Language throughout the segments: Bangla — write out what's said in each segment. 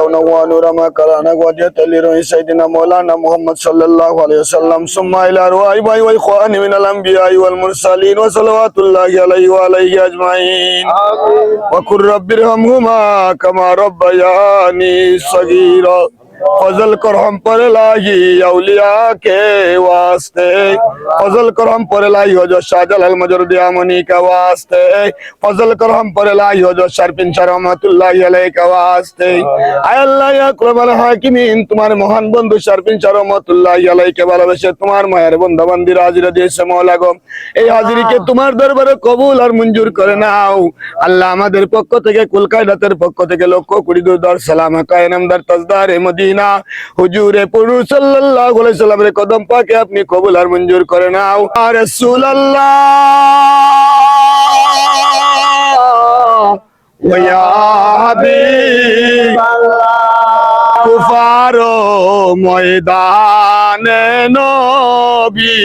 كونا ونور ما كرانا وجهت لروح سيدنا مولانا محمد صلى الله عليه وسلم ثم إلى أرواح أبائي وإخواني من الأنبياء والمرسلين وصلوات الله عليه وعليه أجمعين وقل رب ارحمهما كما ربياني صغيرا फजल कर हम पर लाही औलिया के वास्ते फजल कर हम पर लाई हो जो शाहजलाल मजरुद्दीन के वास्ते फजल कर हम पर लाई हो जो शरफिन रहमतुल्लाहि अलैहि के वास्ते आय अल्लाह या अकरमुल हाकिमीन तुम्हारे महान बंधु शरफिन रहमतुल्लाहि अलैहि के ভালোবেসে তোমার মায়ের বন্ধু বান্দিরা হাজিরা দিয়েছে মওলা গো এই হাজিরিকে তোমার দরবারে কবুল আর মঞ্জুর করে নাও আল্লাহ আমাদের পক্ষ থেকে কুল কায়নাতের পক্ষ থেকে লক্ষ কোটি দরুদ সালাম কায়নামদার তাজদার মদিনা হুজুরে পুরুষ সাল্লাল্লাহু আলাইহি সাল্লামের কদম পাকে আপনি কবুল আর মঞ্জুর করে নাও আর রাসূলুল্লাহ ওয়া ইয়া হাবিবাল্লাহ কুফারো ময়দানে নবী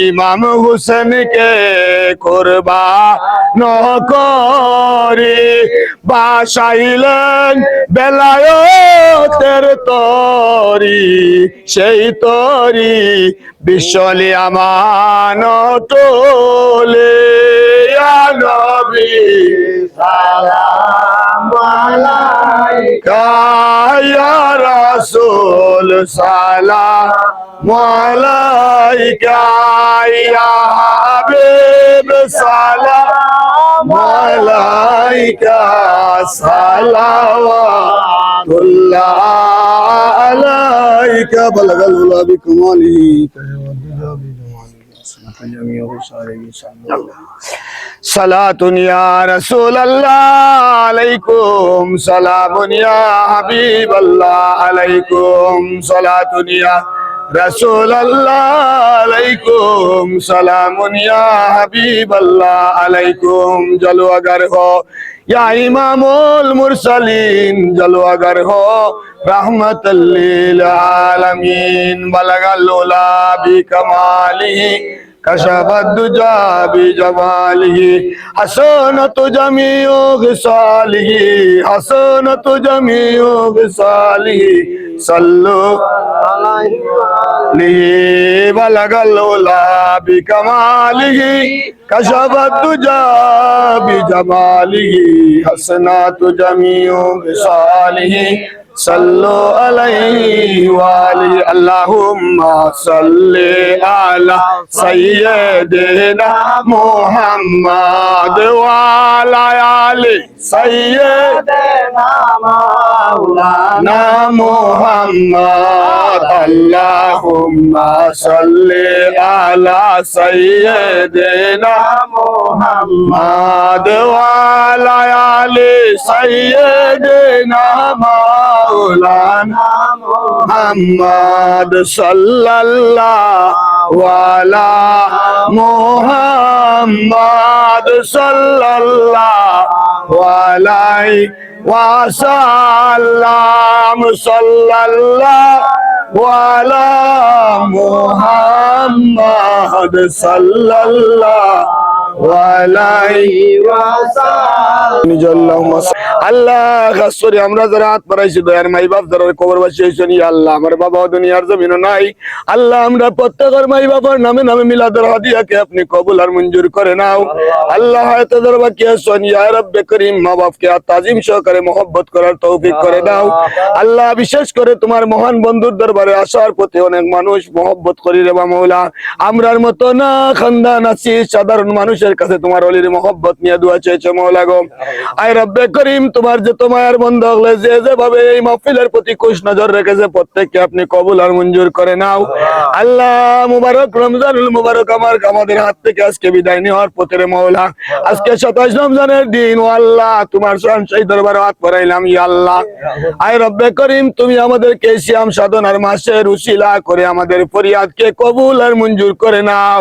ইমাম হুসেনকে কুরবান করে বাসাইলেন বেলায়েতের তরি সেই তরি বিশ্বলি আমানত তোলে ইয়া নবী সালাম আলাইকা ইয়া রাসূল সালাম আলাইকা ইয়া হাবিব সালাম আলাইকা সালাওয়াতুল্লাহ আলাইকা বালাগাল উলা বিকমালিহি সালাতুন ইয়া রাসূলুল্লাহ আলাইকুম সালামুন ইয়া হাবিবাল্লাহ আলাইকুম সালাতুন ইয়া রাসূলুল্লাহ আলাইকুম সালামুন ইয়া হাবিবাল্লাহ আলাইকুম জলো अगर हो या इमामुल मुरसलीन जलो अगर हो रहमतल लिल आलमीन बलगल उला बिकमालिही कशफत दुजा बिजमालिही हसनत जमीउ गिसालिही हसनत जमीउ गिसालिही सल्लु अलैहि बलगल उला बिकमालिही कशफत दुजा बिजमालिही हसनत जमीउ गिसालिही सल्लु अलैहि वालिहि अल्लाहुम्मा सल्लि अला सय्यिदिना मुहम्मद व अला आलि सय्यिदिना मौलाना मुहम्मद अल्लाहुम्मा सल्लि अला सय्यिदिना मुहम्मद व अला आलि सय्यिदिना मौलाना मुहम्मद सल्लल्लाहु अला मुहम्मद सल्लल्लाहु अलैहि वसल्लम सल्लल्लाहु अला मुहम्मद सल्लल्लाहु अलैहि वसल्लम আল্লাহ খাসরি আমরা যারা হাত পারাইছি দয়ার মাই বাপ যারা কবরবাসী হইছেন ইয়া আল্লাহ আমার বাবা দুনিয়ার জমিনে নাই আল্লাহ আমরা প্রত্যেকের মাই বাবার নামে নামে মিলাদের হাদিয়াকে আপনি কবুল আর মঞ্জুর করে নাও আল্লাহ হায়াতে দরবা কি আছেন ইয়া রব্বে করিম মা বাপকে তাজিম সহকারে মহব্বত করার তৌফিক করে দাও আল্লাহ বিশেষ করে তোমার মহান বন্ধুর দরবারে আসার পথে অনেক মানুষ মহব্বত করি রে মাওলা আমরার মত না খানদান আছি সাধারণ মানুষের কাছে তোমার ওলির মহব্বত নিয়ে দোয়া চেয়েছে মাওলা গো আয় রব্বে করিম তোমার যে তোমার বন্ধ হলে যে যেভাবে এই মাহফিলের প্রতি খুশ নজর রেখেছে প্রত্যেককে আপনি কবুল আর মঞ্জুর করে নাও আল্লাহ মুবারক রমজানুল মুবারক আমাদের হাত থেকে আজকে বিদায় নেওয়ার পথে রে মাওলা আজকে 27 রমজানের দিন ও আল্লাহ তোমার শানশাই দরবারে হাত পরাইলাম ইয়া আল্লাহ আয় রব্বে করিম তুমি আমাদেরকে সিয়াম সাধনার মাসে উসিলা করে আমাদের ফরিয়াদকে কবুল আর মঞ্জুর করে নাও।